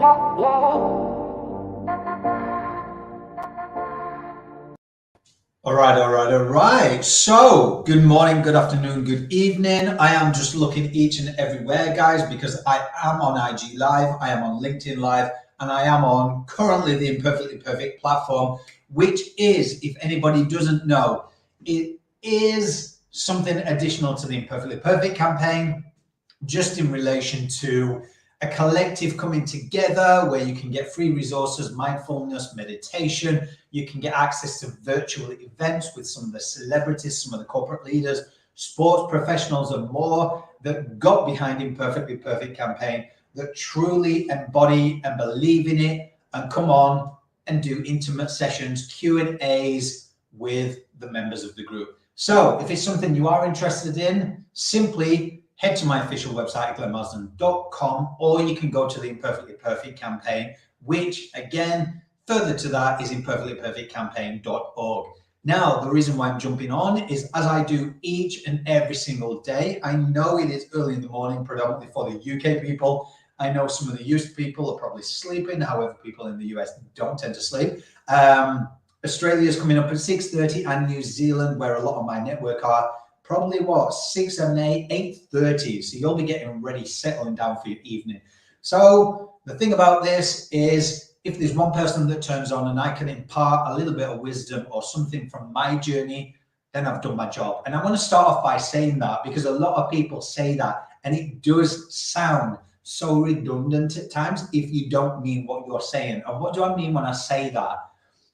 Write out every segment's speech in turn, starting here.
All right. So, good morning, good afternoon, good evening. I am just looking each and everywhere, guys, because I am on IG Live, I am on LinkedIn Live, and I am on currently the Imperfectly Perfect platform, which is, if anybody doesn't know, it is something additional to the Imperfectly Perfect campaign, just in relation to a collective coming together where you can get free resources, mindfulness, meditation. You can get access to virtual events with some of the celebrities, some of the corporate leaders, sports professionals, and more that got behind Imperfectly Perfect campaign, that truly embody and believe in it and come on and do intimate sessions, Q&As with the members of the group. So if it's something you are interested in, simply head to my official website, glennmarsden.com, or you can go to the Imperfectly Perfect campaign, which again, further to that is imperfectlyperfectcampaign.org. Now, the reason why I'm jumping on is, as I do each and every single day, I know it is early in the morning, predominantly for the UK people. I know some of the US people are probably sleeping. However, people in the US don't tend to sleep. Australia is coming up at 6:30, and New Zealand, where a lot of my network are, probably what, 6, 7, 8, 8:30. So you'll be getting ready, settling down for your evening. So the thing about this is, if there's one person that turns on and I can impart a little bit of wisdom or something from my journey, then I've done my job. And I want to start off by saying that, because a lot of people say that, and it does sound so redundant at times if you don't mean what you're saying. And what do I mean when I say that?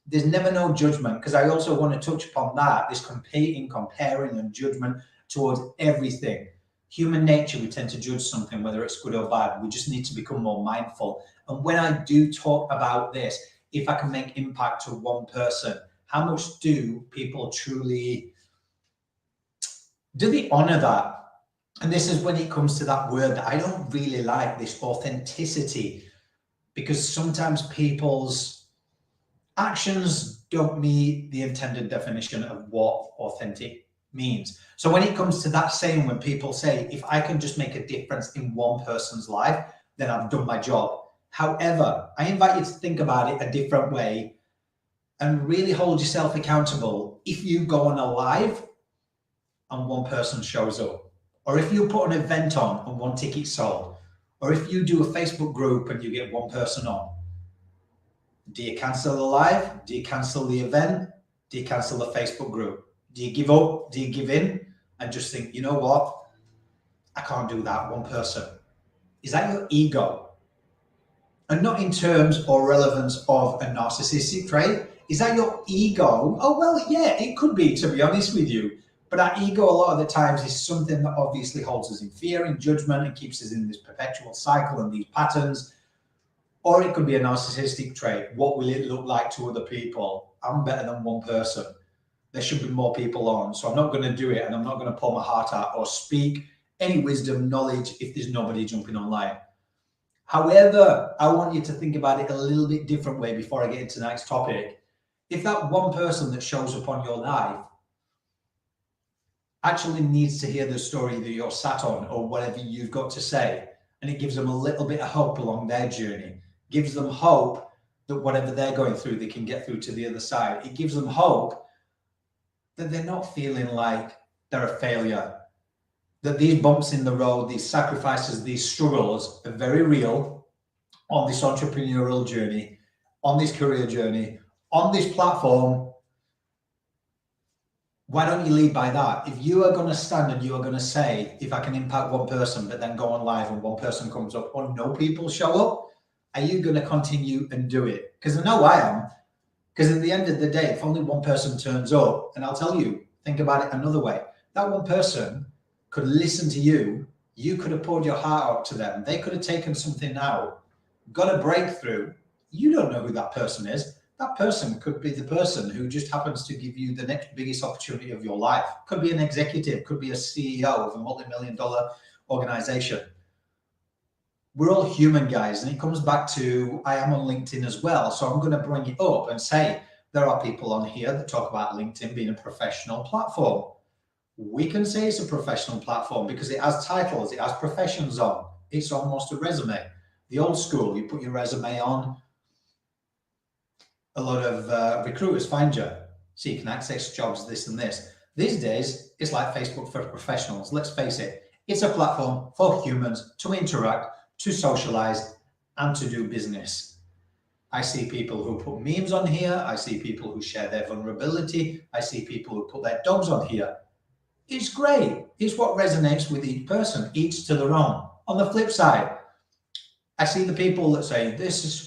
There's never no judgment, because I also want to touch upon that, this competing, comparing, and judgment towards everything. Human nature, we tend to judge something, whether it's good or bad. We just need to become more mindful. And when I do talk about this, if I can make impact to one person, how much do people truly, do they honor that? And this is when it comes to that word that I don't really like, this authenticity, because sometimes people's actions don't meet the intended definition of what authentic means. So when it comes to that saying, when people say, if I can just make a difference in one person's life, then I've done my job. However, I invite you to think about it a different way and really hold yourself accountable. If you go on a live and one person shows up, or if you put an event on and one ticket sold, or if you do a Facebook group and you get one person on, do you cancel the live? Do you cancel the event? Do you cancel the Facebook group? Do you give up? Do you give in and just think, you know what? I can't do that, one person. Is that your ego? And not in terms or relevance of a narcissistic trait. Is that your ego? Oh, well, yeah, it could be, to be honest with you. But our ego, a lot of the times, is something that obviously holds us in fear and judgment and keeps us in this perpetual cycle and these patterns. Or it could be a narcissistic trait. What will it look like to other people? I'm better than one person. There should be more people on. So I'm not going to do it, and I'm not going to pour my heart out or speak any wisdom, knowledge if there's nobody jumping online. However, I want you to think about it a little bit different way before I get into the next topic. If that one person that shows up on your live actually needs to hear the story that you're sat on or whatever you've got to say, and it gives them a little bit of hope along their journey, gives them hope that whatever they're going through, they can get through to the other side. It gives them hope that they're not feeling like they're a failure, that these bumps in the road, these sacrifices, these struggles are very real on this entrepreneurial journey, on this career journey, on this platform. Why don't you lead by that? If you are going to stand and you are going to say, if I can impact one person, but then go on live and one person comes up or no people show up, are you going to continue and do it? Because I know I am. Because at the end of the day, if only one person turns up, and I'll tell you, think about it another way. That one person could listen to you. You could have poured your heart out to them. They could have taken something out, got a breakthrough. You don't know who that person is. That person could be the person who just happens to give you the next biggest opportunity of your life. Could be an executive, could be a CEO of a multi-million-dollar organization. We're all human, guys, and it comes back to, I am on LinkedIn as well, so I'm going to bring it up and say, there are people on here that talk about LinkedIn being a professional platform. We can say it's a professional platform because it has titles, it has professions on, it's almost a resume. The old school, you put your resume on, a lot of recruiters find you, so you can access jobs, this and this. These days, it's like Facebook for professionals. Let's face it, it's a platform for humans to interact, to socialize, and to do business. I see people who put memes on here. I see people who share their vulnerability. I see people who put their dogs on here. It's great. It's what resonates with each person, each to their own. On the flip side, I see the people that say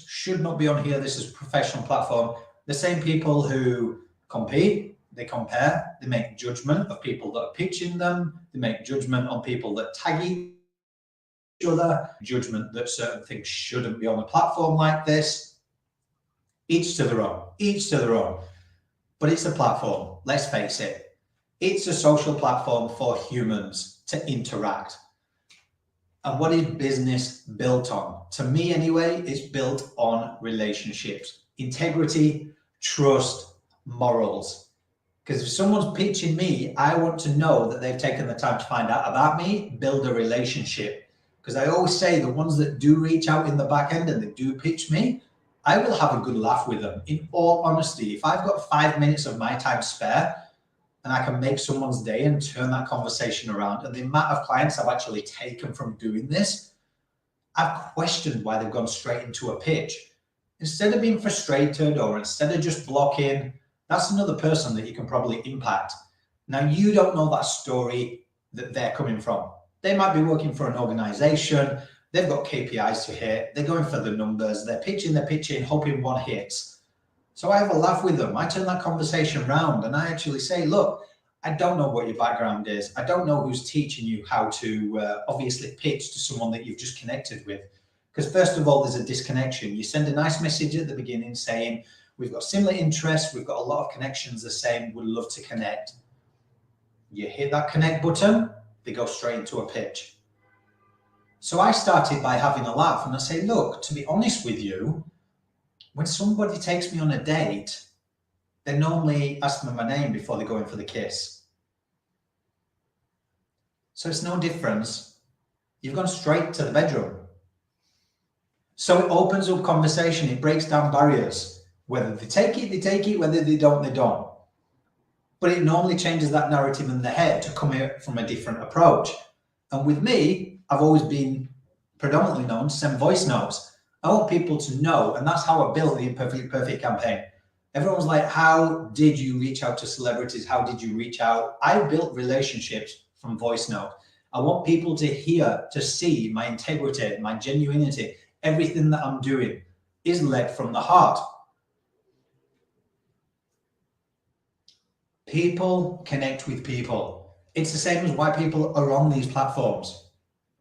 should not be on here. This is a professional platform. The same people who compete, they compare, they make judgment of people that are pitching them. They make judgment on people that tag each other, judgment that certain things shouldn't be on a platform like this. Each to their own, each to their own. But it's a platform, let's face it. It's a social platform for humans to interact. And what is business built on? To me anyway, it's built on relationships, integrity, trust, morals. Because if someone's pitching me, I want to know that they've taken the time to find out about me, build a relationship. Because I always say the ones that do reach out in the back end and they do pitch me, I will have a good laugh with them. In all honesty, if I've got 5 minutes of my time spare and I can make someone's day and turn that conversation around, and the amount of clients I've actually taken from doing this, I've questioned why they've gone straight into a pitch. Instead of being frustrated or instead of just blocking, that's another person that you can probably impact. Now, you don't know that story that they're coming from. They might be working for an organization. They've got KPIs to hit. They're going for the numbers. They're pitching, hoping one hits. So I have a laugh with them. I turn that conversation around and I actually say, look, I don't know what your background is. I don't know who's teaching you how to obviously pitch to someone that you've just connected with. Because first of all, there's a disconnection. You send a nice message at the beginning saying, we've got similar interests. We've got a lot of connections the same. We'd love to connect. You hit that connect button, they go straight into a pitch. So I started by having a laugh and I say, look, to be honest with you, when somebody takes me on a date, they normally ask me my name before they go in for the kiss. So it's no difference. You've gone straight to the bedroom. So it opens up conversation. It breaks down barriers. Whether they take it, they take it. Whether they don't, they don't. But it normally changes that narrative in the head to come here from a different approach. And with me, I've always been predominantly known to send voice notes. I want people to know, and that's how I built the Imperfectly Perfect campaign. Everyone's like, how did you reach out to celebrities? How did you reach out? I built relationships from voice note. I want people to hear, to see my integrity, my genuinity. Everything that I'm doing is led from the heart. People connect with people. It's the same as why people are on these platforms.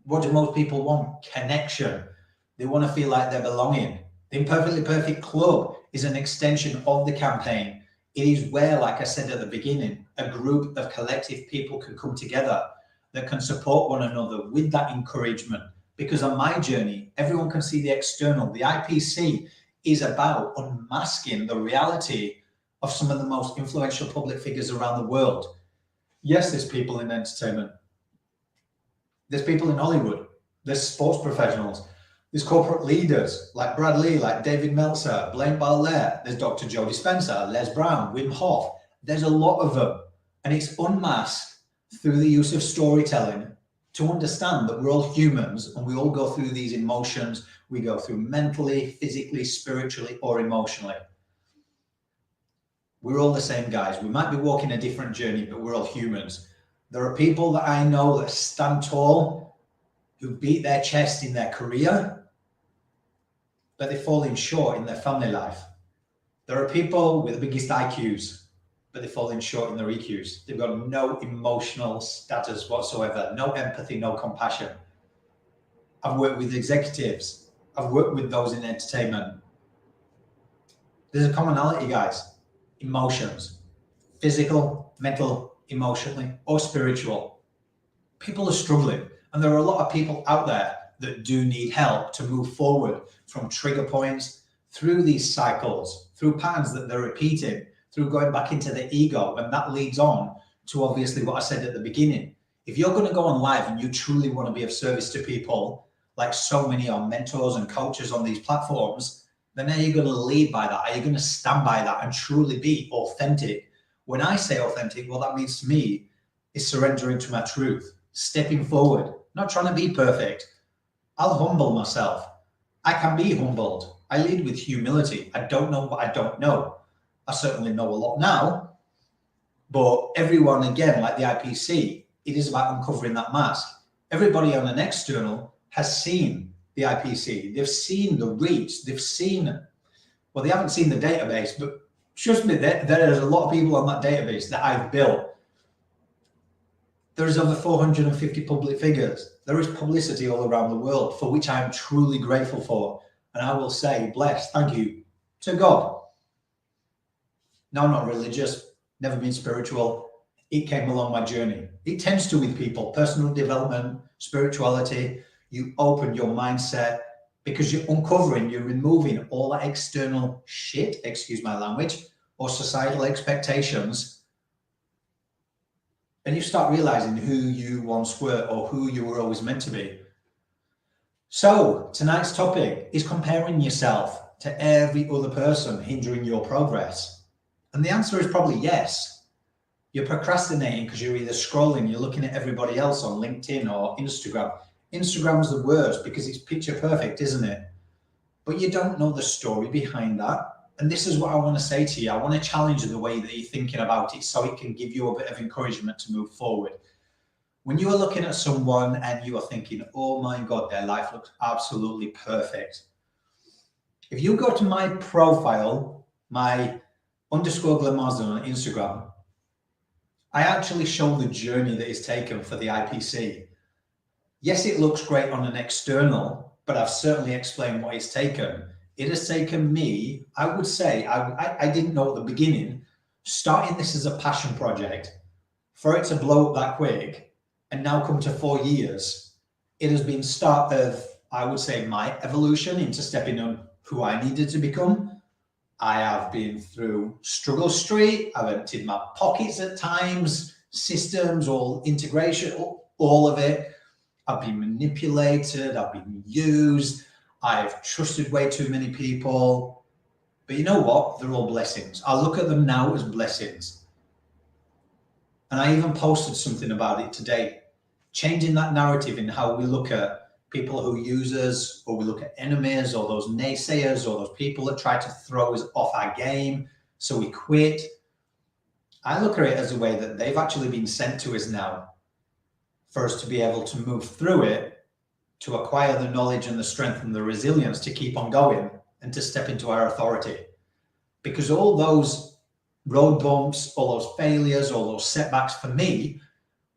What do most people want? Connection. They want to feel like they're belonging. The Imperfectly Perfect Club is an extension of the campaign. It is where, like I said at the beginning, a group of collective people can come together that can support one another with that encouragement. Because on my journey, everyone can see the external. The IPC is about unmasking the reality of some of the most influential public figures around the world. Yes, there's people in entertainment. There's people in Hollywood. There's sports professionals. There's corporate leaders like Brad Lee, like David Meltzer, Blaine Bartlett. There's Dr. Joe Dispenza, Les Brown, Wim Hof. There's a lot of them. And it's unmasked through the use of storytelling to understand that we're all humans and we all go through these emotions. We go through mentally, physically, spiritually, or emotionally. We're all the same guys. We might be walking a different journey, but we're all humans. There are people that I know that stand tall, who beat their chest in their career, but they're falling short in their family life. There are people with the biggest IQs, but they're falling short in their EQs. They've got no emotional status whatsoever, no empathy, no compassion. I've worked with executives. I've worked with those in entertainment. There's a commonality, guys. Emotions, physical, mental, emotionally, or spiritual. People are struggling, and there are a lot of people out there that do need help to move forward from trigger points, through these cycles, through patterns that they're repeating, through going back into the ego. And that leads on to obviously what I said at the beginning. If you're going to go on live and you truly want to be of service to people, like so many are mentors and coaches on these platforms, then are you going to lead by that? Are you going to stand by that and truly be authentic? When I say authentic, what that means to me is surrendering to my truth, stepping forward, not trying to be perfect. I'll humble myself. I can be humbled. I lead with humility. I don't know what I don't know. I certainly know a lot now, but everyone, again, like the IPC, it is about uncovering that mask. Everybody on an external has seen the IPC. They've seen the reach. They've seen, well, they haven't seen the database, but trust me, there's a lot of people on that database that I've built. There's over 450 public figures. There is publicity all around the world, for which I am truly grateful for. And I will say, bless, thank you to God. No, I'm not religious, never been spiritual. It came along my journey. It tends to with people, personal development, spirituality. You open your mindset because you're uncovering, you're removing all that external shit, excuse my language, or societal expectations. And you start realizing who you once were or who you were always meant to be. So tonight's topic is comparing yourself to every other person hindering your progress. And the answer is probably yes. You're procrastinating because you're either scrolling, you're looking at everybody else on LinkedIn or Instagram. Instagram's the worst because it's picture perfect, isn't it? But you don't know the story behind that. And this is what I want to say to you. I want to challenge the way that you're thinking about it so it can give you a bit of encouragement to move forward. When you are looking at someone and you are thinking, oh my God, their life looks absolutely perfect. If you go to my profile, my _GlenMarsden on Instagram, I actually show the journey that is taken for the IPC. Yes, it looks great on an external, but I've certainly explained what it's taken. It has taken me, I would say, I didn't know at the beginning, starting this as a passion project, for it to blow up that quick and now come to 4 years. It has been start of, I would say, my evolution into stepping on who I needed to become. I have been through struggle street. I've emptied my pockets at times, systems, all integration, all of it. I've been manipulated. I've been used. I've trusted way too many people. But you know what? They're all blessings. I look at them now as blessings. And I even posted something about it today, changing that narrative in how we look at people who use us, or we look at enemies, or those naysayers, or those people that try to throw us off our game so we quit. I look at it as a way that they've actually been sent to us now for us to be able to move through it, to acquire the knowledge and the strength and the resilience to keep on going and to step into our authority. Because all those road bumps, all those failures, all those setbacks for me,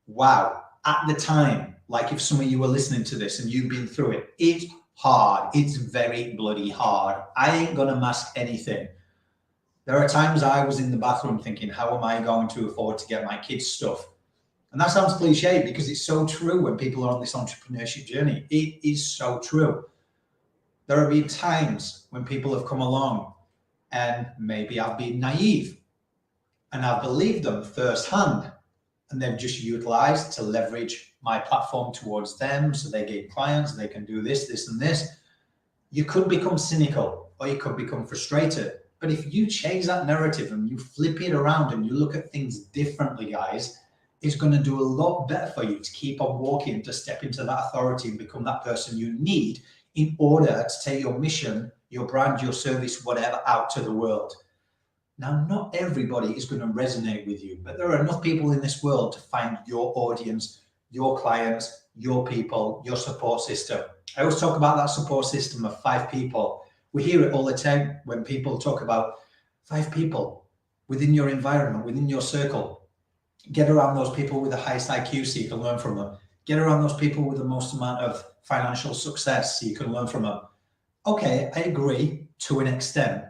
wow, at the time, like if some of you were listening to this and you've been through it, it's hard. It's very bloody hard. I ain't gonna mask anything. There are times I was in the bathroom thinking, how am I going to afford to get my kids stuff? And that sounds cliche because it's so true when people are on this entrepreneurship journey. It is so true. There have been times when people have come along and maybe I've been naive and I've believed them firsthand, and they've just utilized to leverage my platform towards them so they gain clients, they can do this, this, and this. You could become cynical or you could become frustrated. But if you change that narrative and you flip it around and you look at things differently, guys, it's going to do a lot better for you to keep on walking, to step into that authority and become that person you need in order to take your mission, your brand, your service, whatever, out to the world. Now, not everybody is going to resonate with you, but there are enough people in this world to find your audience, your clients, your people, your support system. I always talk about that support system of 5 people. We hear it all the time when people talk about 5 people within your environment, within your circle. Get around those people with the highest IQ so you can learn from them. Get around those people with the most amount of financial success so you can learn from them. Okay, I agree to an extent.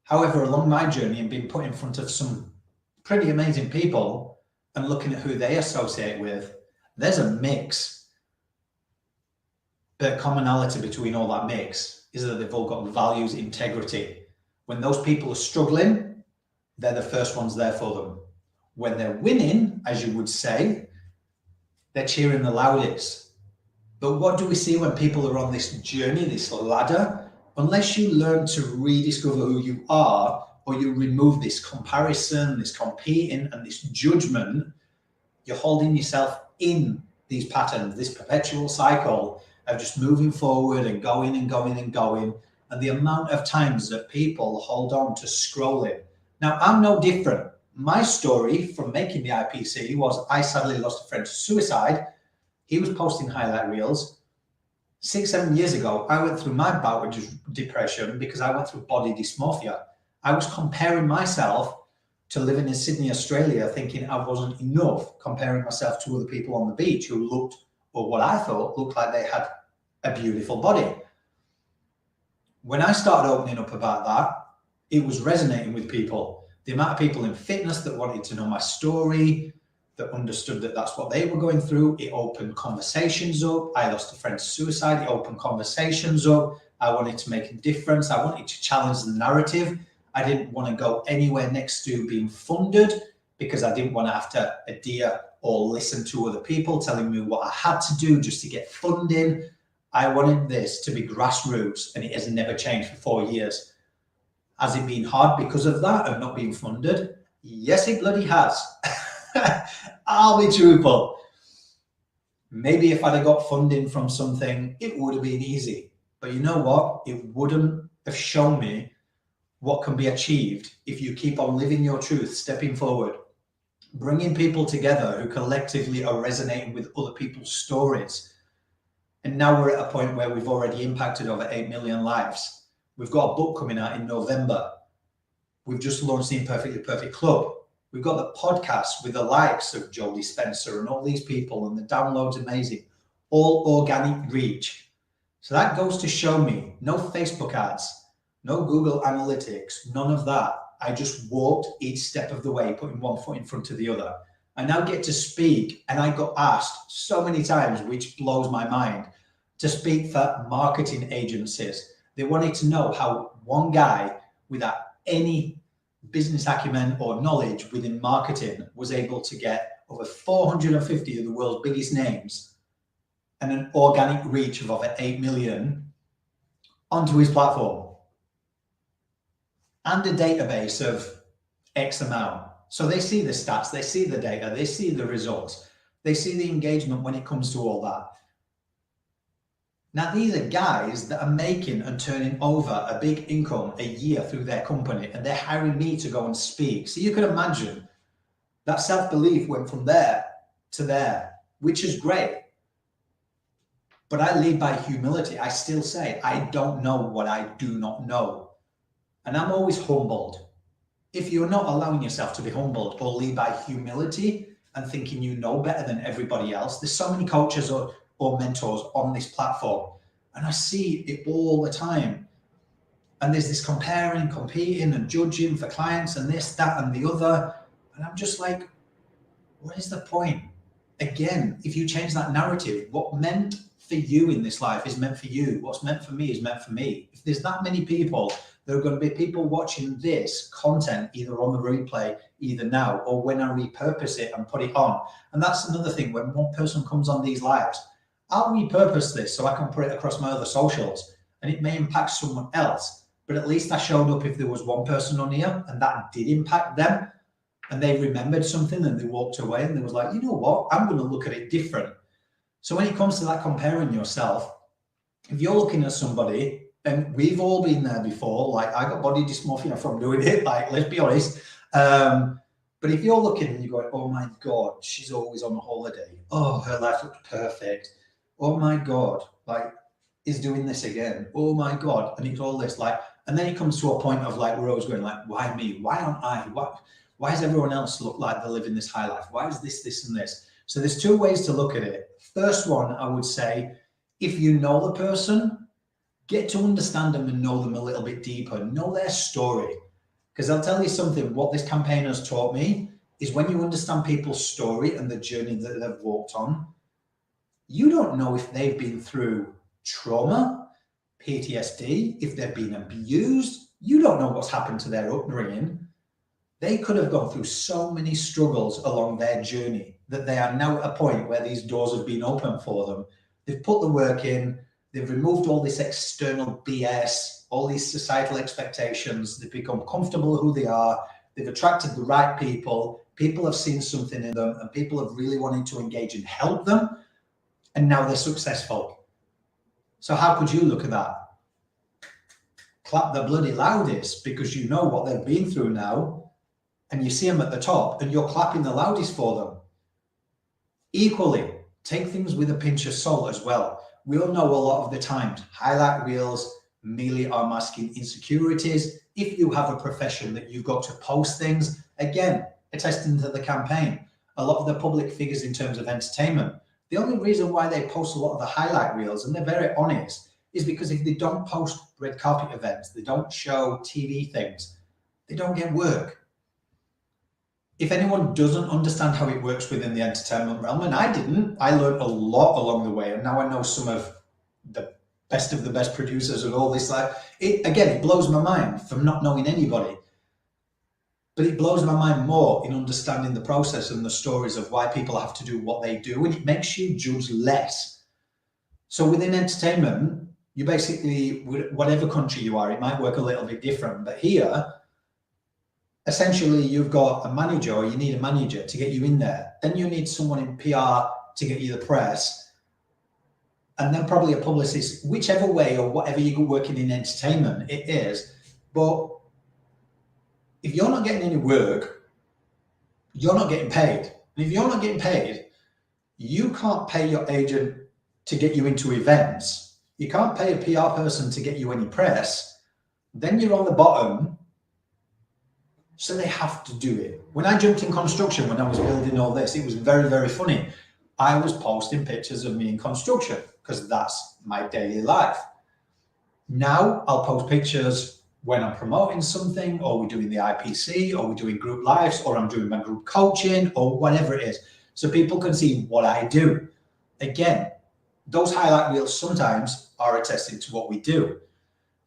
However, along my journey and being put in front of some pretty amazing people and looking at who they associate with, there's a mix. The commonality between all that mix is that they've all got values, integrity. When those people are struggling, they're the first ones there for them. When they're winning, as you would say, they're cheering the loudest. But what do we see when people are on this journey, this ladder? Unless you learn to rediscover who you are, or you remove this comparison, this competing, and this judgment, you're holding yourself in these patterns, this perpetual cycle of just moving forward and going and going and going. And the amount of times that people hold on to scrolling. Now, I'm no different. My story from making the IPC was I sadly lost a friend to suicide. He was posting highlight reels. 6-7 years ago, I went through my bout of depression because I went through body dysmorphia. I was comparing myself to living in Sydney, Australia, thinking I wasn't enough, comparing myself to other people on the beach who looked, or what I thought looked like they had a beautiful body. When I started opening up about that, it was resonating with people. The amount of people in fitness that wanted to know my story, that understood that that's what they were going through. It opened conversations up. I lost a friend to suicide. It opened conversations up. I wanted to make a difference. I wanted to challenge the narrative. I didn't want to go anywhere next to being funded because I didn't want to have to adhere or listen to other people telling me what I had to do just to get funding. I wanted this to be grassroots, and it has never changed for 4 years. Has it been hard because of that, of not being funded? Yes, it bloody has. I'll be truthful. Maybe if I'd have got funding from something, it would have been easy. But you know what? It wouldn't have shown me what can be achieved if you keep on living your truth, stepping forward, bringing people together who collectively are resonating with other people's stories. And now we're at a point where we've already impacted over 8 million lives. We've got a book coming out in November. We've just launched the Imperfectly Perfect Club. We've got the podcast with the likes of Jodie Spencer and all these people, and the download's amazing. All organic reach. So that goes to show me no Facebook ads, no Google Analytics, none of that. I just walked each step of the way, putting one foot in front of the other. I now get to speak, and I got asked so many times, which blows my mind, to speak for marketing agencies. They wanted to know how one guy without any business acumen or knowledge within marketing was able to get over 450 of the world's biggest names and an organic reach of over 8 million onto his platform and a database of X amount. So they see the stats, they see the data, they see the results, they see the engagement when it comes to all that. Now, these are guys that are making and turning over a big income a year through their company, and they're hiring me to go and speak. So you can imagine that self-belief went from there to there, which is great. But I lead by humility. I still say, I don't know what I do not know. And I'm always humbled. If you're not allowing yourself to be humbled or lead by humility and thinking you know better than everybody else, there's so many coaches or mentors on this platform, and I see it all the time. And there's this comparing, competing, and judging for clients, and this, that, and the other. And I'm just like, what is the point? Again, if you change that narrative, what meant for you in this life is meant for you. What's meant for me is meant for me. If there's that many people, there are going to be people watching this content either on the replay, either now, or when I repurpose it and put it on. And that's another thing. When one person comes on these lives, I'll repurpose this so I can put it across my other socials, and it may impact someone else. But at least I showed up if there was one person on here and that did impact them, and they remembered something and they walked away and they was like, you know what, I'm going to look at it different. So when it comes to that comparing yourself, if you're looking at somebody, and we've all been there before, like I got body dysmorphia from doing it, like, let's be honest. But if you're looking and you're going, oh my God, she's always on a holiday. Oh, her life looks perfect. Oh my God, like, is doing this again. Oh my God. And it's all this, like, and then it comes to a point of like, we're always going like, why me? Why aren't I? Why does everyone else look like they're living this high life? Why is this, and this? So there's two ways to look at it. First one, I would say, if you know the person, get to understand them and know them a little bit deeper, know their story. Because I'll tell you something, what this campaign has taught me is when you understand people's story and the journey that they've walked on, you don't know if they've been through trauma, PTSD, if they've been abused. You don't know what's happened to their upbringing. They could have gone through so many struggles along their journey that they are now at a point where these doors have been opened for them They've put the work in, they've removed all this external BS, all these societal expectations, they've become comfortable who they are, they've attracted the right people, people have seen something in them, and people have really wanted to engage and help them, and now they're successful. So how could you look at that? Clap the bloody loudest, because you know what they've been through now, and you see them at the top, and you're clapping the loudest for them. Equally, take things with a pinch of salt as well. We all know a lot of the times highlight reels merely are masking insecurities. If you have a profession that you've got to post things, again, attesting to the campaign, a lot of the public figures in terms of entertainment, the only reason why they post a lot of the highlight reels, and they're very honest, is because if they don't post red carpet events, they don't show TV things, they don't get work. If anyone doesn't understand how it works within the entertainment realm, and I didn't, I learned a lot along the way, and now I know some of the best producers and all this. Like, it blows my mind from not knowing anybody, but it blows my mind more in understanding the process and the stories of why people have to do what they do, and it makes you judge less. So within entertainment, you basically, whatever country you are, it might work a little bit different, but here, essentially, you've got a manager, or you need a manager to get you in there. Then you need someone in PR to get you the press. And then probably a publicist, whichever way or whatever you're working in entertainment, it is. But if you're not getting any work, you're not getting paid. And if you're not getting paid, you can't pay your agent to get you into events. You can't pay a PR person to get you any press. Then you're on the bottom. So they have to do it. When I jumped in construction, when I was building all this, it was very, very funny. I was posting pictures of me in construction because that's my daily life. Now I'll post pictures when I'm promoting something, or we're doing the IPC, or we're doing group lives, or I'm doing my group coaching, or whatever it is. So people can see what I do. Again, those highlight reels sometimes are attesting to what we do.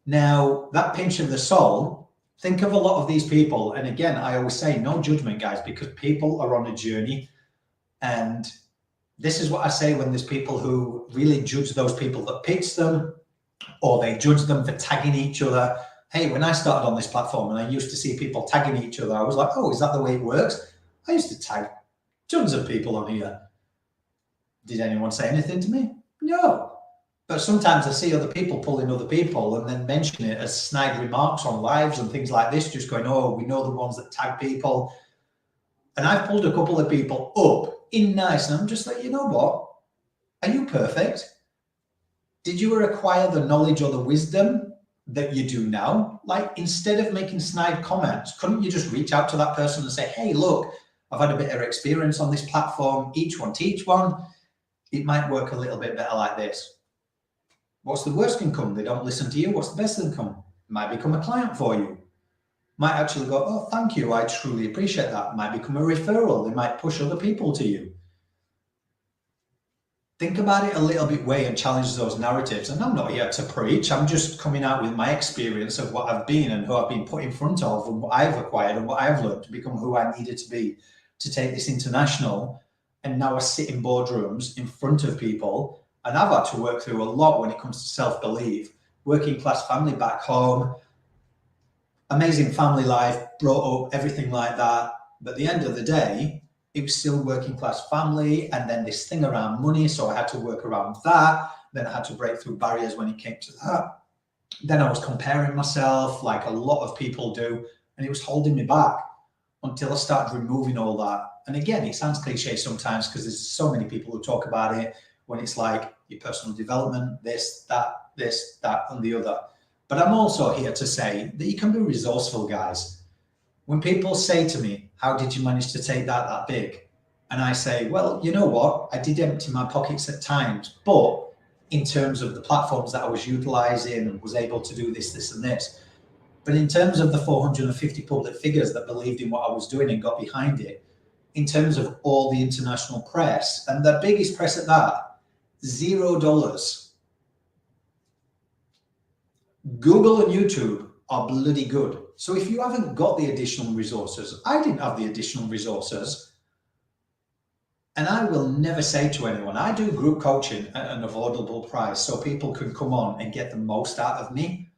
Now, that pinch of the soul, think of a lot of these people. And again, I always say no judgment, guys, because people are on a journey. And this is what I say when there's people who really judge those people that pitch them, or they judge them for tagging each other. Hey, when I started on this platform and I used to see people tagging each other, I was like, oh, is that the way it works? I used to tag tons of people on here. Did anyone say anything to me? No. But sometimes I see other people pulling other people and then mention it as snide remarks on lives and things like this, just going, oh, we know the ones that tag people. And I've pulled a couple of people up in nice, and I'm just like, you know what? Are you perfect? Did you acquire the knowledge or the wisdom that you do now? Like, instead of making snide comments, couldn't you just reach out to that person and say, hey, look, I've had a bit of experience on this platform, each one teach one. It might work a little bit better like this. What's the worst can come? They don't listen to you. What's the best that can come? Might become a client for you. Might actually go, oh, thank you, I truly appreciate that. Might become a referral. They might push other people to you. Think about it a little bit way and challenge those narratives. And I'm not here to preach. I'm just coming out with my experience of what I've been and who I've been put in front of and what I've acquired and what I've learned to become who I needed to be to take this international. And now I sit in boardrooms in front of people, and I've had to work through a lot when it comes to self-belief, working class family back home, amazing family life, brought up, everything like that. But at the end of the day, it was still working class family, and then this thing around money. So I had to work around that. Then I had to break through barriers when it came to that. Then I was comparing myself like a lot of people do, and it was holding me back until I started removing all that. And again, it sounds cliche sometimes because there's so many people who talk about it when it's like your personal development, this, that, and the other. But I'm also here to say that you can be resourceful, guys. When people say to me, how did you manage to take that big? And I say, well, you know what? I did empty my pockets at times, but in terms of the platforms that I was utilizing, was able to do this, and this. But in terms of the 450 public figures that believed in what I was doing and got behind it, in terms of all the international press, and the biggest press at that, $0. Google and YouTube are bloody good. So if you haven't got the additional resources, I didn't have the additional resources. And I will never say to anyone, I do group coaching at an affordable price so people can come on and get the most out of me.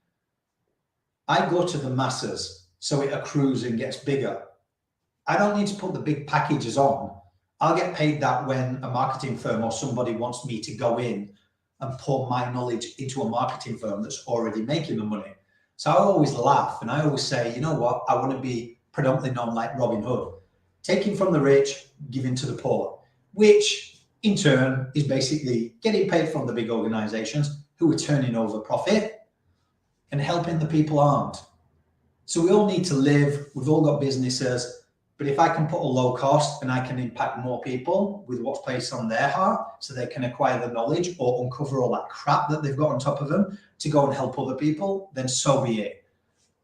I go to the masses so it accrues and gets bigger. I don't need to put the big packages on. I'll get paid that when a marketing firm or somebody wants me to go in and pour my knowledge into a marketing firm that's already making the money. So I always laugh and I always say, you know what, I want to be predominantly known like Robin Hood, taking from the rich, giving to the poor, which in turn is basically getting paid from the big organizations who are turning over profit and helping the people aren't. So we all need to live, we've all got businesses, but if I can put a low cost and I can impact more people with what's placed on their heart so they can acquire the knowledge or uncover all that crap that they've got on top of them to go and help other people, then so be it.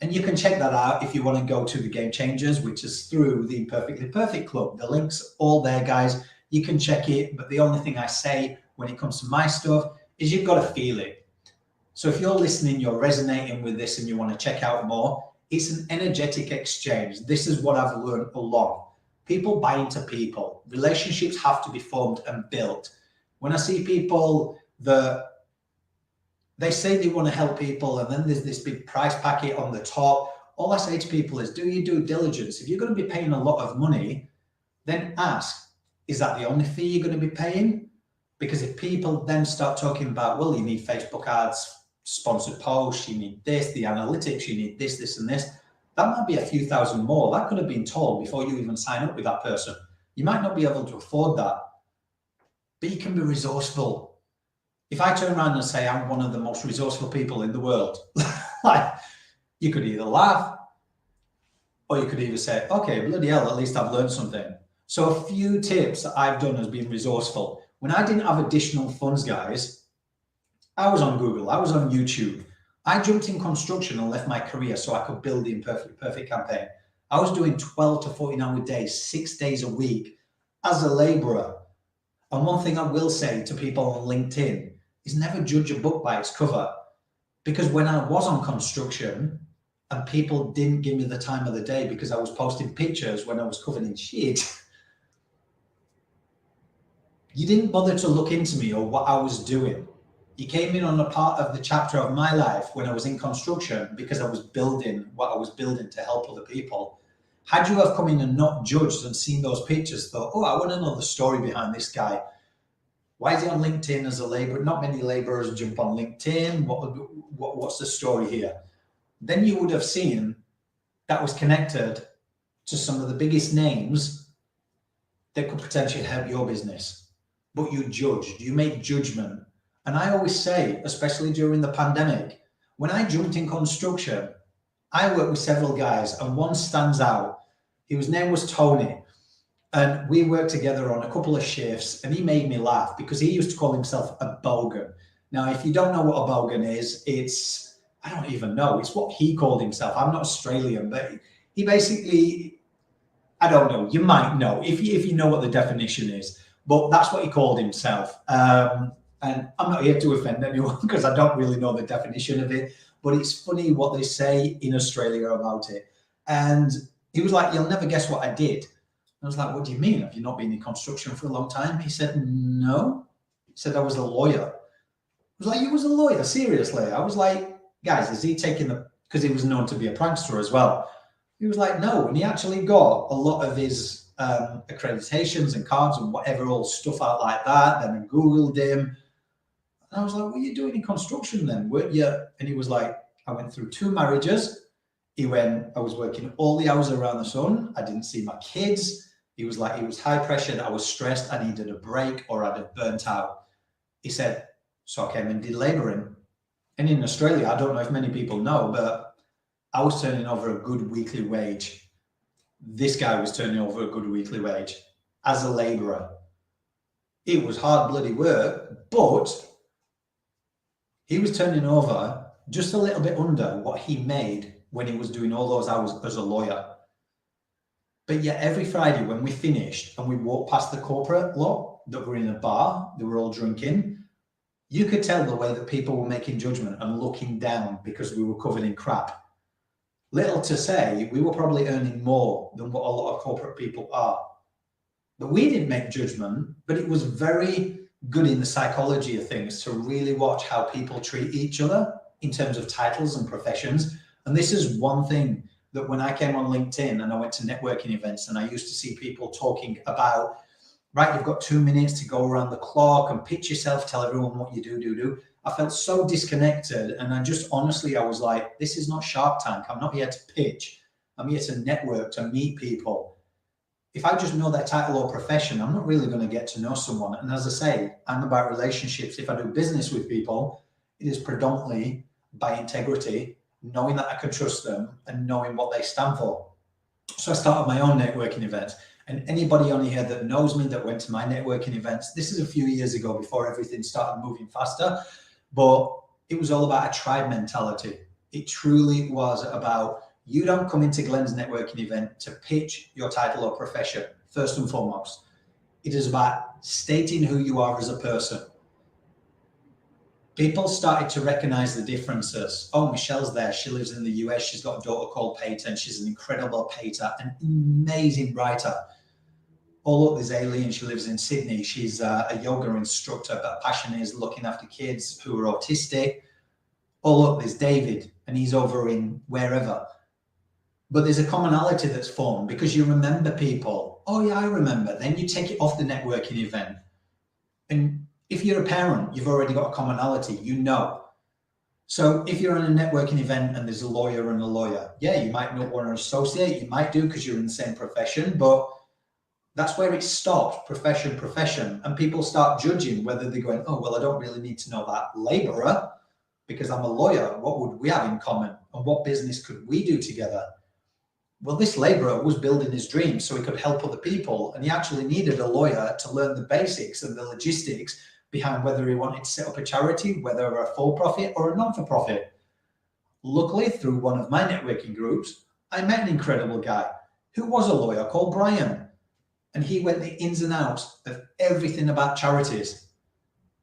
And you can check that out if you want to go to the Game Changers, which is through the Imperfectly Perfect Club. The link's all there, guys. You can check it, but the only thing I say when it comes to my stuff is you've got to feel it. So if you're listening, you're resonating with this and you want to check out more, it's an energetic exchange. This is what I've learned a lot. People buy into people. Relationships have to be formed and built. When I see people that they say they want to help people and then there's this big price packet on the top, all I say to people is do your due diligence. If you're going to be paying a lot of money, then ask, is that the only fee you're going to be paying? Because if people then start talking about, well, you need Facebook ads, sponsored posts, you need this, the analytics, you need this, this, and this, that might be a few thousand more. That could have been told before you even sign up with that person. You might not be able to afford that, but you can be resourceful. If I turn around and say I'm one of the most resourceful people in the world, like, you could either laugh or you could either say, okay, bloody hell, at least I've learned something. So a few tips that I've done as being resourceful. When I didn't have additional funds, guys, I was on Google, I was on YouTube. I jumped in construction and left my career so I could build the Imperfectly Perfect campaign. I was doing 12 to 14-hour days, 6 days a week as a laborer. And one thing I will say to people on LinkedIn is never judge a book by its cover. Because when I was on construction and people didn't give me the time of the day because I was posting pictures when I was covered in shit, you didn't bother to look into me or what I was doing. You came in on a part of the chapter of my life when I was in construction because I was building what I was building to help other people. Had you have come in and not judged and seen those pictures, thought, oh, I want to know the story behind this guy. Why is he on LinkedIn as a laborer? Not many laborers jump on LinkedIn. What's the story here? Then you would have seen that was connected to some of the biggest names that could potentially help your business. But you judged, you made judgment. And I always say, especially during the pandemic, when I jumped in construction, I worked with several guys and one stands out. His name was Tony. And we worked together on a couple of shifts and he made me laugh because he used to call himself a bogan. Now, if you don't know what a bogan is, I don't even know. It's what he called himself. I'm not Australian, but he basically, I don't know. You might know if you know what the definition is, but that's what he called himself. And I'm not here to offend anyone because I don't really know the definition of it, but it's funny what they say in Australia about it. And he was like, you'll never guess what I did. I was like, what do you mean? Have you not been in construction for a long time? He said, no. He said, I was a lawyer. I was like, you was a lawyer? Seriously? I was like, guys, is he taking because he was known to be a prankster as well. He was like, no. And he actually got a lot of his accreditations and cards and whatever, all stuff out like that. Then I Googled him. And I was like, what are you doing in construction then? Weren't you? And he was like, I went through 2 marriages. He went, I was working all the hours around the sun. I didn't see my kids. He was like, it was high pressure. I was stressed. I needed a break or I'd have burnt out. He said, so I came and did labouring. And in Australia, I don't know if many people know, but I was turning over a good weekly wage. This guy was turning over a good weekly wage as a labourer. It was hard bloody work, but he was turning over just a little bit under what he made when he was doing all those hours as a lawyer. But yet every Friday when we finished and we walked past the corporate lot that were in a bar, they were all drinking, you could tell the way that people were making judgment and looking down because we were covered in crap. Little to say, we were probably earning more than what a lot of corporate people are. But we didn't make judgment, but it was very good in the psychology of things to really watch how people treat each other in terms of titles and professions. And this is one thing that when I came on LinkedIn and I went to networking events and I used to see people talking about, right, you've got 2 minutes to go around the clock and pitch yourself, tell everyone what you do. I felt so disconnected. And I just honestly, I was like, this is not Shark Tank. I'm not here to pitch. I'm here to network, to meet people. If I just know their title or profession, I'm not really going to get to know someone. And as I say, I'm about relationships. If I do business with people, it is predominantly by integrity, knowing that I can trust them and knowing what they stand for. So I started my own networking events. And anybody on here that knows me that went to my networking events, this is a few years ago before everything started moving faster, but it was all about a tribe mentality. It truly was about, you don't come into Glenn's networking event to pitch your title or profession, first and foremost. It is about stating who you are as a person. People started to recognize the differences. Oh, Michelle's there. She lives in the US. She's got a daughter called Peyton. She's an incredible painter, an amazing writer. Oh, look, there's Aileen. She lives in Sydney. She's a yoga instructor, but her passion is looking after kids who are autistic. Oh, look, there's David, and he's over in wherever. But there's a commonality that's formed because you remember people. Oh, yeah, I remember. Then you take it off the networking event. And if you're a parent, you've already got a commonality, you know. So if you're in a networking event and there's a lawyer and a lawyer, yeah, you might not want to associate. You might do because you're in the same profession, but that's where it stops, profession. And people start judging whether they're going, oh, well, I don't really need to know that laborer because I'm a lawyer. What would we have in common? And what business could we do together? Well, this laborer was building his dream so he could help other people. And he actually needed a lawyer to learn the basics and the logistics behind whether he wanted to set up a charity, whether a for-profit or a non-for-profit. Luckily, through one of my networking groups, I met an incredible guy who was a lawyer called Brian. And he went the ins and outs of everything about charities,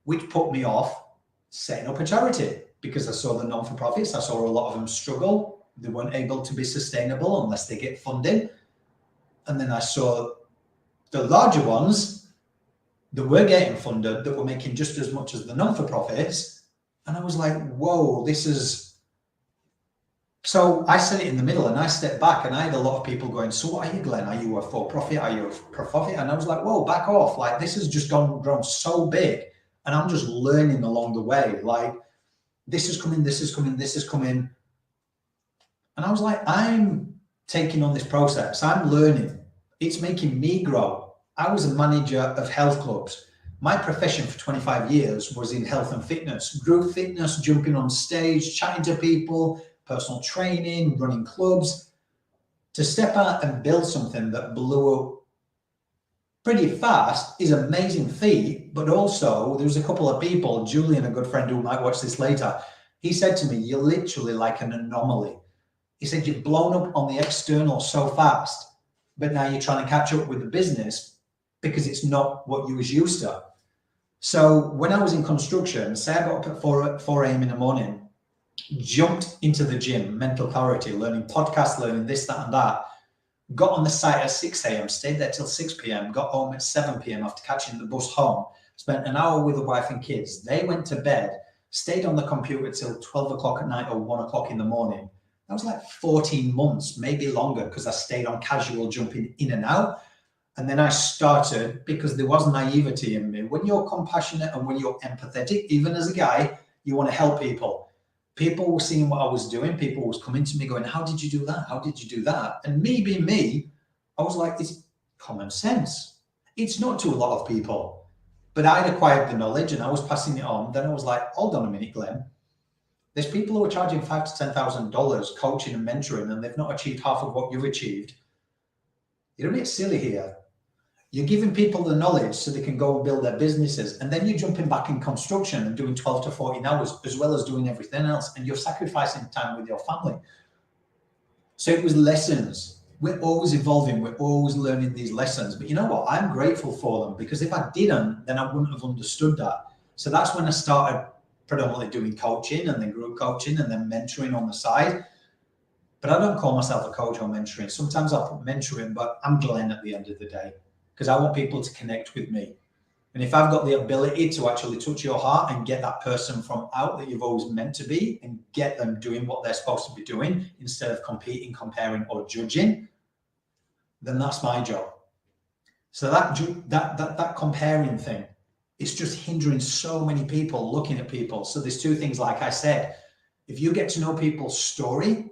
which put me off setting up a charity because I saw the non-for-profits. I saw a lot of them struggle. They weren't able to be sustainable unless they get funding. And then I saw the larger ones that were getting funded that were making just as much as the non-for-profits. And I was like, whoa, this is... So I set it in the middle and I stepped back and I had a lot of people going, so what are you, Glenn? Are you a for-profit? Are you a profit? And I was like, whoa, back off. Like, this has just grown so big and I'm just learning along the way. Like, this is coming, this is coming, this is coming. And I was like, I'm taking on this process. I'm learning. It's making me grow. I was a manager of health clubs. My profession for 25 years was in health and fitness, group fitness, jumping on stage, chatting to people, personal training, running clubs. To step out and build something that blew up pretty fast is an amazing feat, but also there was a couple of people, Julian, a good friend who might watch this later, he said to me, you're literally like an anomaly. He said, you've blown up on the external so fast, but now you're trying to catch up with the business because it's not what you was used to. So when I was in construction, say I got up at 4 a.m. in the morning, jumped into the gym, mental clarity, learning podcasts, learning this, that, and that. Got on the site at 6 a.m., stayed there till 6 p.m., got home at 7 p.m. after catching the bus home, spent an hour with the wife and kids. They went to bed, stayed on the computer till 12 o'clock at night or 1 o'clock in the morning. That was like 14 months, maybe longer, because I stayed on casual, jumping in and out. And then I started, because there was naivety in me. When you're compassionate and when you're empathetic, even as a guy, you want to help people. People were seeing what I was doing. People was coming to me going, how did you do that? How did you do that? And me being me, I was like, it's common sense. It's not to a lot of people, but I'd acquired the knowledge and I was passing it on. Then I was like, hold on a minute, Glenn. There's people who are charging $5,000 to $10,000 coaching and mentoring, and they've not achieved half of what you've achieved. You're a bit silly here. You're giving people the knowledge so they can go and build their businesses. And then you're jumping back in construction and doing 12 to 14 hours, as well as doing everything else. And you're sacrificing time with your family. So it was lessons. We're always evolving. We're always learning these lessons. But you know what? I'm grateful for them, because if I didn't, then I wouldn't have understood that. So that's when I started predominantly doing coaching and then group coaching and then mentoring on the side. But I don't call myself a coach or mentoring. Sometimes I'll put mentoring, but I'm Glenn at the end of the day. because I want people to connect with me. And if I've got the ability to actually touch your heart and get that person from out that you've always meant to be and get them doing what they're supposed to be doing instead of competing, comparing, or judging, then that's my job. So that comparing thing, it's just hindering so many people looking at people. So there's two things, like I said, if you get to know people's story,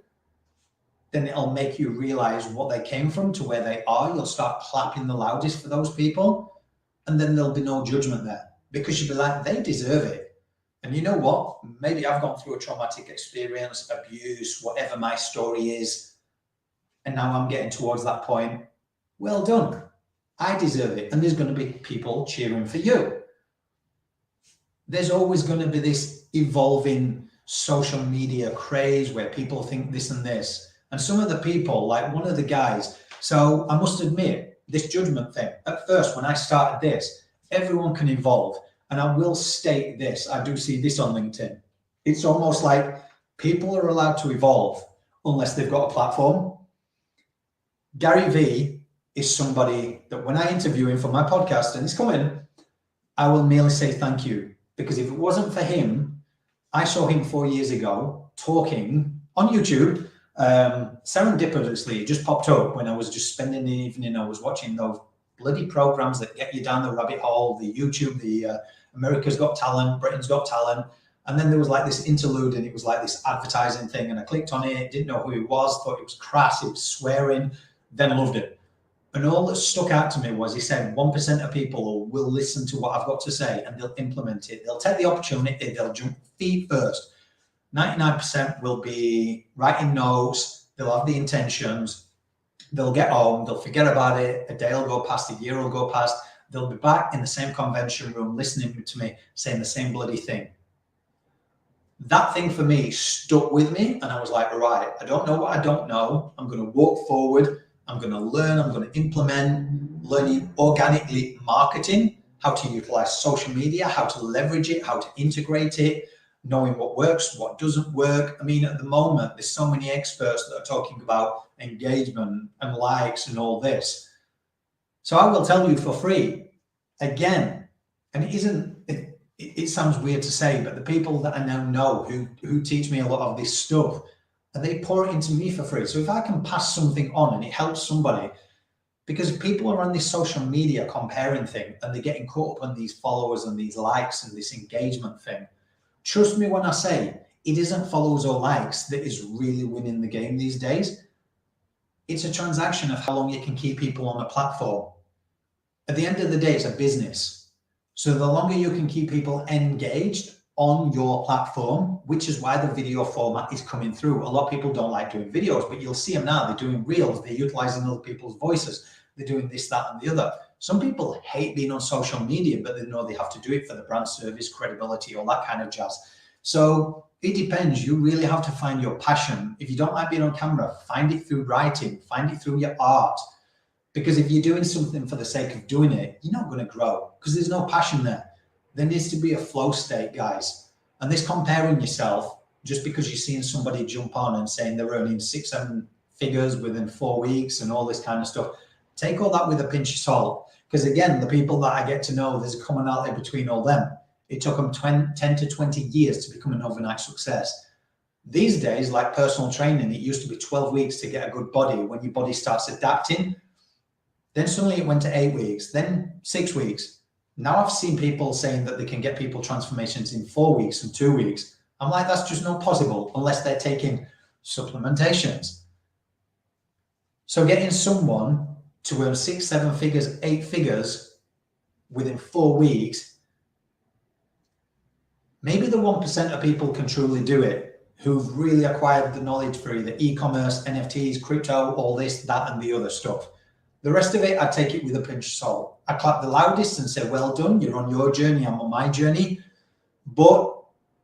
then it'll make you realize what they came from to where they are. You'll start clapping the loudest for those people. And then there'll be no judgment there, because you'll be like, they deserve it. And you know what? Maybe I've gone through a traumatic experience, abuse, whatever my story is. And now I'm getting towards that point. Well done. I deserve it. And there's going to be people cheering for you. There's always going to be this evolving social media craze where people think this and this. And some of the people, like one of the guys, so I must admit, this judgment thing, at first, when I started this, everyone can evolve. And I will state this, I do see this on LinkedIn. It's almost like people are allowed to evolve unless they've got a platform. Gary Vee is somebody that when I interview him for my podcast, and he's coming, I will merely say thank you. Because if it wasn't for him, I saw him 4 years ago talking on YouTube. Serendipitously, it just popped up when I was just spending the evening. I was watching those bloody programs that get you down the rabbit hole, the YouTube, the America's Got Talent, Britain's Got Talent. And then there was like this interlude, and it was like this advertising thing. And I clicked on it, didn't know who he was, thought it was crass, it was swearing, then loved it. And all that stuck out to me was he said 1% of people will listen to what I've got to say and they'll implement it. They'll take the opportunity, they'll jump feet first. 99% will be writing notes, they'll have the intentions, they'll get home, they'll forget about it, a day will go past, a year will go past, they'll be back in the same convention room listening to me saying the same bloody thing. That thing for me stuck with me, and I was like, right, I don't know what I don't know, I'm going to walk forward, I'm going to learn, I'm going to implement, learning organically marketing, how to utilize social media, how to leverage it, how to integrate it, knowing what works, what doesn't work. I mean, at the moment, there's so many experts that are talking about engagement and likes and all this. So I will tell you for free, again, and it sounds weird to say, but the people that I now know who teach me a lot of this stuff, and they pour it into me for free. So if I can pass something on and it helps somebody, because people are on this social media comparing thing and they're getting caught up on these followers and these likes and this engagement thing. Trust me when I say it isn't followers or likes that is really winning the game these days. It's a transaction of how long you can keep people on a platform. At the end of the day, it's a business. So the longer you can keep people engaged on your platform, which is why the video format is coming through. A lot of people don't like doing videos, but you'll see them now. They're doing reels, they're utilizing other people's voices, they're doing this, that, and the other. Some people hate being on social media, but they know they have to do it for the brand service, credibility, all that kind of jazz. So it depends. You really have to find your passion. If you don't like being on camera, find it through writing, find it through your art. Because if you're doing something for the sake of doing it, you're not going to grow because there's no passion there. There needs to be a flow state, guys. And this comparing yourself just because you're seeing somebody jump on and saying they're earning 6, 7 figures within 4 weeks and all this kind of stuff, take all that with a pinch of salt. Because again, the people that I get to know, there's a commonality between all them. It took them 10 to 20 years to become an overnight success. These days, like personal training, it used to be 12 weeks to get a good body. When your body starts adapting, then suddenly it went to 8 weeks, then 6 weeks. Now I've seen people saying that they can get people transformations in 4 weeks and 2 weeks. I'm like, that's just not possible unless they're taking supplementations. So getting someone to earn 6, 7 figures, 8 figures within 4 weeks, maybe the 1% of people can truly do it, who've really acquired the knowledge through the e-commerce, NFTs, crypto, all this, that, and the other stuff. The rest of it, I take it with a pinch of salt. I clap the loudest and say, well done, you're on your journey, I'm on my journey. But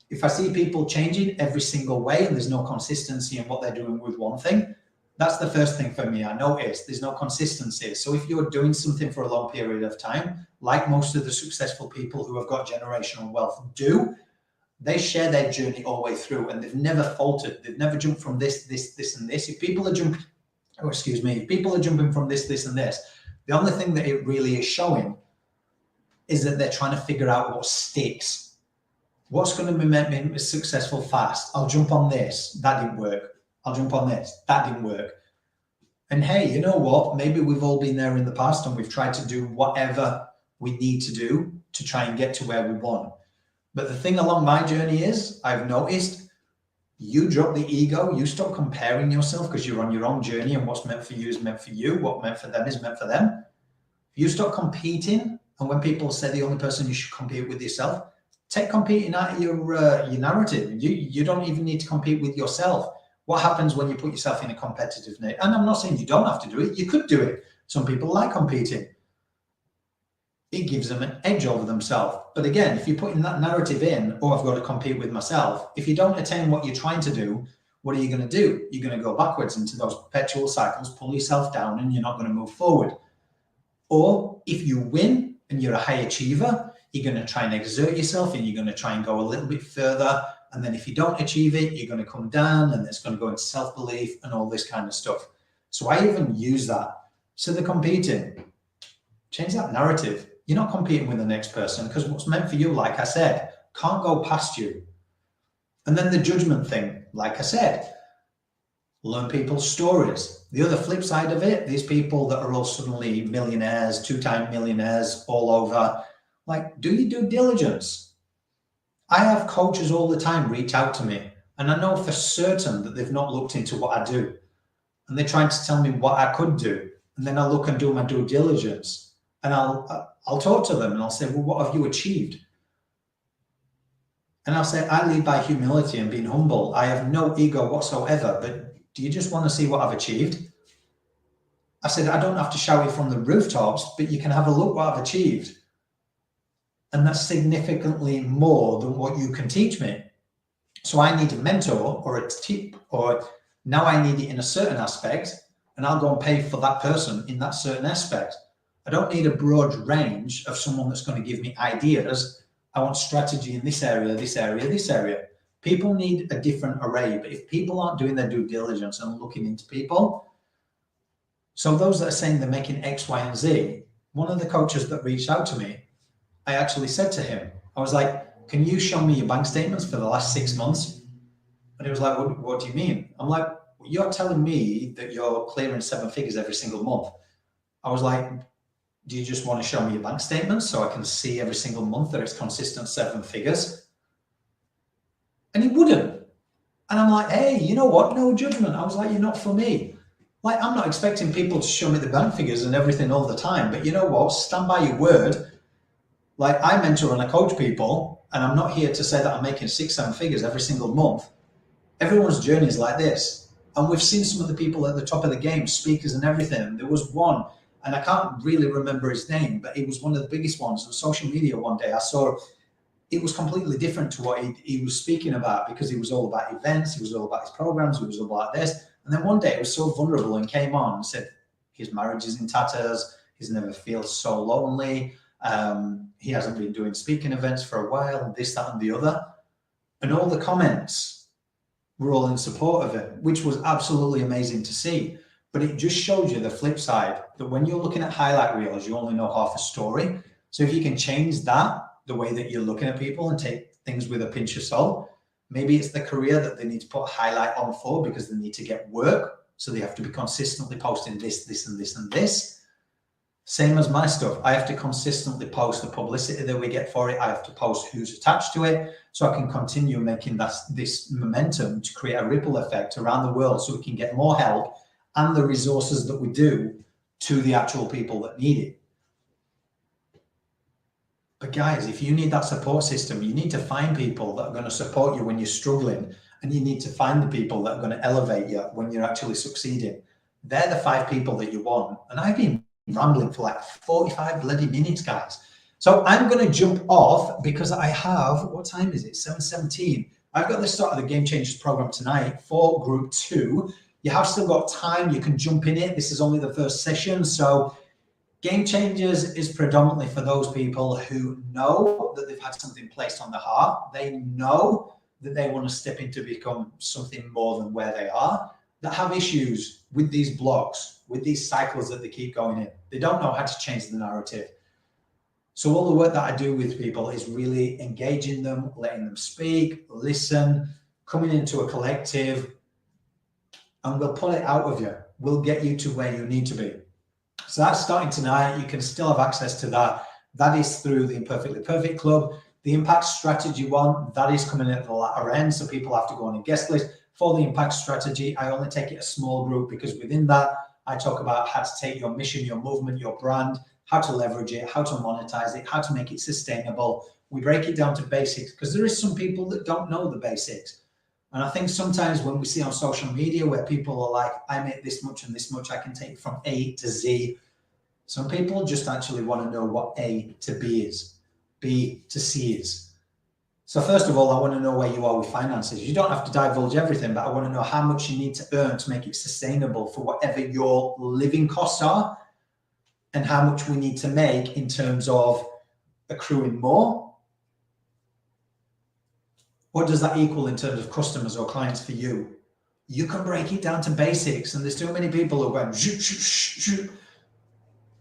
if I see people changing every single way and there's no consistency in what they're doing with one thing, that's the first thing for me. I notice there's no consistency. So if you're doing something for a long period of time, like most of the successful people who have got generational wealth do, they share their journey all the way through and they've never faltered. They've never jumped from this, and this. If people are jumping, if people are jumping from this, and this, The only thing that it really is showing is that they're trying to figure out what sticks. What's going to make me successful fast? I'll jump on this. That didn't work. I'll jump on this. That didn't work. And hey, you know what? Maybe we've all been there in the past and we've tried to do whatever we need to do to try and get to where we want. But the thing along my journey is, I've noticed, you drop the ego, you stop comparing yourself because you're on your own journey and what's meant for you is meant for you, what meant for them is meant for them. You stop competing, and when people say the only person you should compete with yourself, take competing out of your narrative. You don't even need to compete with yourself. What happens when you put yourself in a competitive nature? And I'm not saying you don't have to do it. You could do it. Some people like competing. It gives them an edge over themselves. But again, if you're putting that narrative in, oh, I've got to compete with myself, if you don't attain what you're trying to do, what are you going to do? You're going to go backwards into those perpetual cycles, pull yourself down, and you're not going to move forward. Or if you win and you're a high achiever, you're going to try and exert yourself and you're going to try and go a little bit further. And then if you don't achieve it, you're going to come down and it's going to go into self-belief and all this kind of stuff. So I even use that. So they're competing. Change that narrative. You're not competing with the next person because what's meant for you, like I said, can't go past you. And then the judgment thing, like I said, learn people's stories. The other flip side of it, these people that are all suddenly millionaires, two-time millionaires all over, like, do your due diligence. I have coaches all the time reach out to me, and I know for certain that they've not looked into what I do. And they're trying to tell me what I could do. And then I look and do my due diligence. And I'll talk to them and I'll say, well, what have you achieved? And I'll say, I lead by humility and being humble. I have no ego whatsoever, but do you just want to see what I've achieved? I said, I don't have to shout it from the rooftops, but you can have a look what I've achieved. And that's significantly more than what you can teach me. So I need a mentor or a tip, or now I need it in a certain aspect, and I'll go and pay for that person in that certain aspect. I don't need a broad range of someone that's going to give me ideas. I want strategy in this area, this area, this area. People need a different array, but if people aren't doing their due diligence and looking into people, so those that are saying they're making X, Y, and Z, one of the coaches that reached out to me, I actually said to him, I was like, can you show me your bank statements for the last 6 months? And he was like, what do you mean? I'm like, well, you're telling me that you're clearing 7 figures every single month. I was like, do you just want to show me your bank statements so I can see every single month that it's consistent 7 figures? And he wouldn't. And I'm like, hey, you know what? No judgment. I was like, you're not for me. Like, I'm not expecting people to show me the bank figures and everything all the time. But you know what? Stand by your word. Like, I mentor and I coach people, and I'm not here to say that I'm making 6, 7 figures every single month. Everyone's journey is like this. And we've seen some of the people at the top of the game, speakers and everything. There was one, and I can't really remember his name, but he was one of the biggest ones on social media. One day I saw it was completely different to what he was speaking about, because he was all about events, he was all about his programs, he was all about this. And then one day it was so vulnerable and came on and said his marriage is in tatters, he's never felt so lonely, he hasn't been doing speaking events for a while, and this, that, and the other. And all the comments were all in support of it, which was absolutely amazing to see. But it just showed you the flip side, that when you're looking at highlight reels, you only know half a story. So if you can change that, the way that you're looking at people, and take things with a pinch of salt, maybe it's the career that they need to put a highlight on for because they need to get work. So they have to be consistently posting this, this, and this, and this. Same as my stuff. I have to consistently post the publicity that we get for it. I have to post who's attached to it, so I can continue making this momentum to create a ripple effect around the world, so we can get more help and the resources that we do to the actual people that need it. But guys, if you need that support system, you need to find people that are going to support you when you're struggling, and you need to find the people that are going to elevate you when you're actually succeeding. They're the 5 people that you want. And I've been rambling for like 45 bloody minutes, guys. So I'm going to jump off because I have, what time is it? 7:17. I've got the start of the Game Changers program tonight for group 2. You have still got time. You can jump in it. This is only the first session. So Game Changers is predominantly for those people who know that they've had something placed on their heart. They know that they want to step into become something more than where they are. that have issues with these blocks, with these cycles that they keep going in. They don't know how to change the narrative. So all the work that I do with people is really engaging them, letting them speak, listen, coming into a collective, and we'll pull it out of you. We'll get you to where you need to be. So that's starting tonight. You can still have access to that. That is through the Imperfectly Perfect Club. The Impact Strategy one, that is coming at the latter end. So people have to go on a guest list. For the Impact Strategy, I only take it a small group because within that, I talk about how to take your mission, your movement, your brand, how to leverage it, how to monetize it, how to make it sustainable. We break it down to basics because there is some people that don't know the basics. And I think sometimes when we see on social media where people are like, I make this much and this much, I can take it from A to Z. Some people just actually want to know what A to B is, B to C is. So first of all, I want to know where you are with finances. You don't have to divulge everything, but I want to know how much you need to earn to make it sustainable for whatever your living costs are, and how much we need to make in terms of accruing more. What does that equal in terms of customers or clients for you? You can break it down to basics, and there's too many people who are going, shoot, shoot, shoot, shoot.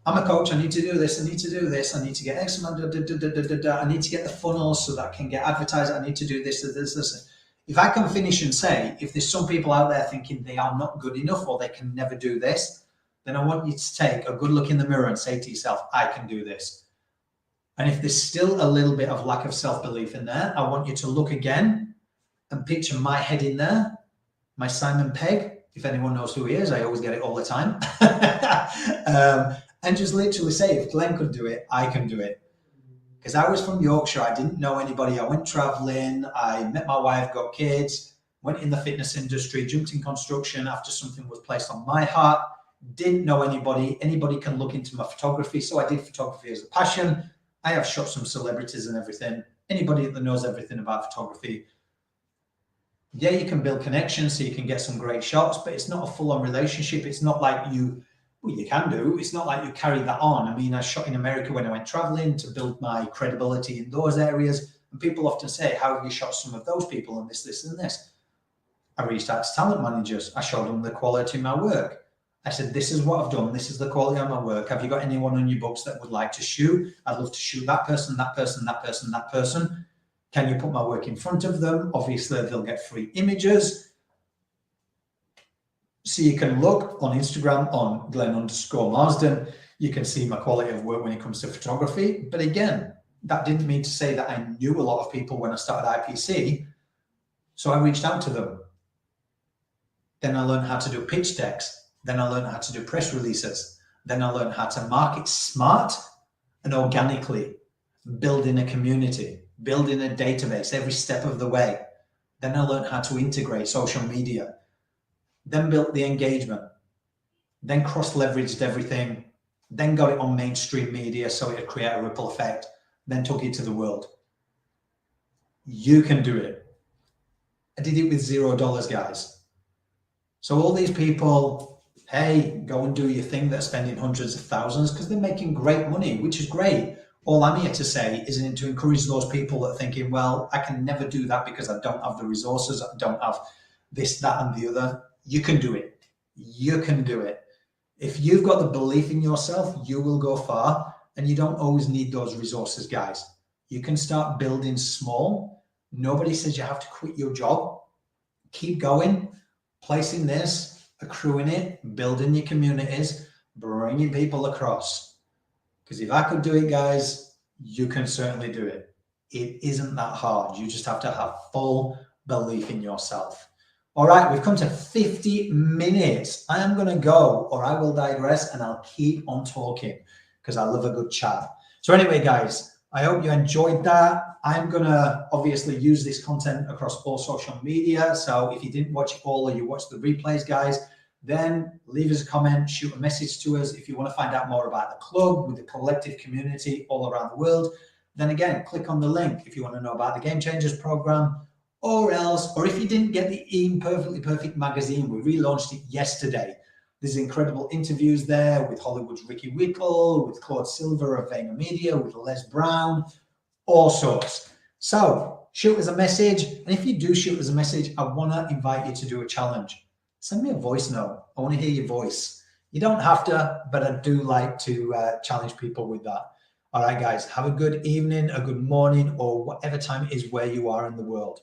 I'm a coach, I need to do this, I need to do this, I need to get X amount, I need to get the funnels so that I can get advertised, I need to do this, this. If I can finish and say, if there's some people out there thinking they are not good enough or they can never do this, then I want you to take a good look in the mirror and say to yourself, I can do this. And if there's still a little bit of lack of self-belief in there, I want you to look again and picture my head in there, my Simon Pegg, if anyone knows who he is, I always get it all the time. And just literally say, if Glenn could do it, I can do it. Because I was from Yorkshire, I didn't know anybody, I went traveling, I met my wife, got kids, went in the fitness industry, jumped in construction after something was placed on my heart, didn't know anybody. Anybody can look into my photography, so I did photography as a passion. I have shot some celebrities and everything. Anybody that knows everything about photography, yeah, you can build connections so you can get some great shots, but it's not a full-on relationship. It's not like you can do. It's not like you carry that on. I mean, I shot in America when I went traveling to build my credibility in those areas. And people often say, how have you shot some of those people and this, and this? I reached out to talent managers. I showed them the quality of my work. I said, this is what I've done. This is the quality of my work. Have you got anyone on your books that would like to shoot? I'd love to shoot that person, that person, that person, that person. Can you put my work in front of them? Obviously, they'll get free images. So you can look on Instagram on Glenn_Marsden. You can see my quality of work when it comes to photography. But again, that didn't mean to say that I knew a lot of people when I started IPC. So I reached out to them. Then I learned how to do pitch decks. Then I learned how to do press releases. Then I learned how to market smart and organically, building a community, building a database every step of the way. Then I learned how to integrate social media. Then built the engagement, then cross-leveraged everything, then got it on mainstream media so it would create a ripple effect, then took it to the world. You can do it. I did it with $0, guys. So all these people, hey, go and do your thing, they're spending hundreds of thousands because they're making great money, which is great. All I'm here to say is to encourage those people that are thinking, well, I can never do that because I don't have the resources, I don't have this, that, and the other. You can do it. You can do it. If you've got the belief in yourself, you will go far, and you don't always need those resources, guys. You can start building small. Nobody says you have to quit your job. Keep going, placing this, accruing it, building your communities, bringing people across. Because if I could do it, guys, you can certainly do it. It isn't that hard. You just have to have full belief in yourself. All right, we've come to 50 minutes. I am going to go, or I will digress, and I'll keep on talking because I love a good chat. So anyway, guys, I hope you enjoyed that. I'm going to obviously use this content across all social media. So if you didn't watch it all or you watched the replays, guys, then leave us a comment, shoot a message to us. If you want to find out more about the club with the collective community all around the world, then again, click on the link if you want to know about the Game Changers program. Or if you didn't get the Imperfectly Perfect magazine, we relaunched it yesterday. There's incredible interviews there with Hollywood's Ricky Whittle, with Claude Silver of VaynerMedia, with Les Brown, all sorts. So shoot us a message. And if you do shoot us a message, I want to invite you to do a challenge. send me a voice note. I want to hear your voice. You don't have to, but I do like to challenge people with that. All right, guys, have a good evening, a good morning, or whatever time it is where you are in the world.